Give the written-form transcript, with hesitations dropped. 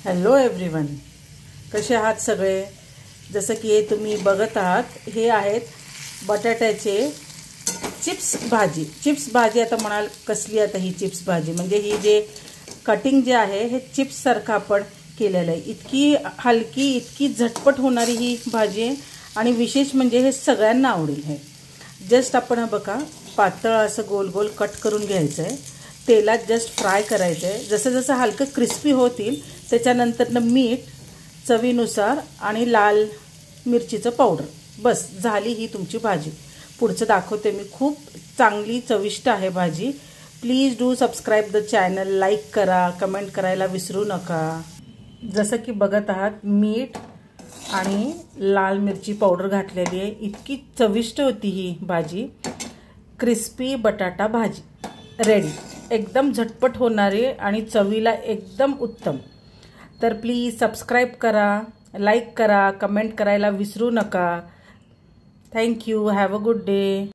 Hello everyone, कसे आहात सगळे। जसं की तुम्ही बघत आहात, हे आहेत बटाट्याचे चिप्स भाजी। आता म्हणाल कसली आता ही चिप्स भाजी, म्हणजे ही जे कटिंग जे आहे हे चिप्स सारखं आपण केलेलं आहे। इतकी हलकी, इतकी झटपट होणारी ही भाजी आहे आणि विशेष म्हणजे हे सगळ्यांना आवडेल। हे जस्ट आपण बघा पातळ असं गोल गोल कट करून घ्यायचं आहे, तेलात जस्ट फ्राय करायचं आहे। जसं जसं हलकं क्रिस्पी होतील त्याच्यानंतर मीठ चवीनुसार आणि लाल मिरचीचं पावडर, बस झाली ही तुमची भाजी। पुढचं दाखवते मी, खूप चांगली चविष्ट आहे भाजी। Please do subscribe the channel, like करा, कमेंट करायला विसरू नका। जसं की बघत आहात मीठ आणि लाल मिरची पावडर घातलेली आहे। इतकी चविष्ट होती ही भाजी। क्रिस्पी बटाटा भाजी रेडी, एकदम झटपट होणारी आणि चवीला एकदम उत्तम। तर प्लीज सबस्क्राईब करा, लाईक करा, कमेंट करायला विसरू नका। Thank you, have a good day.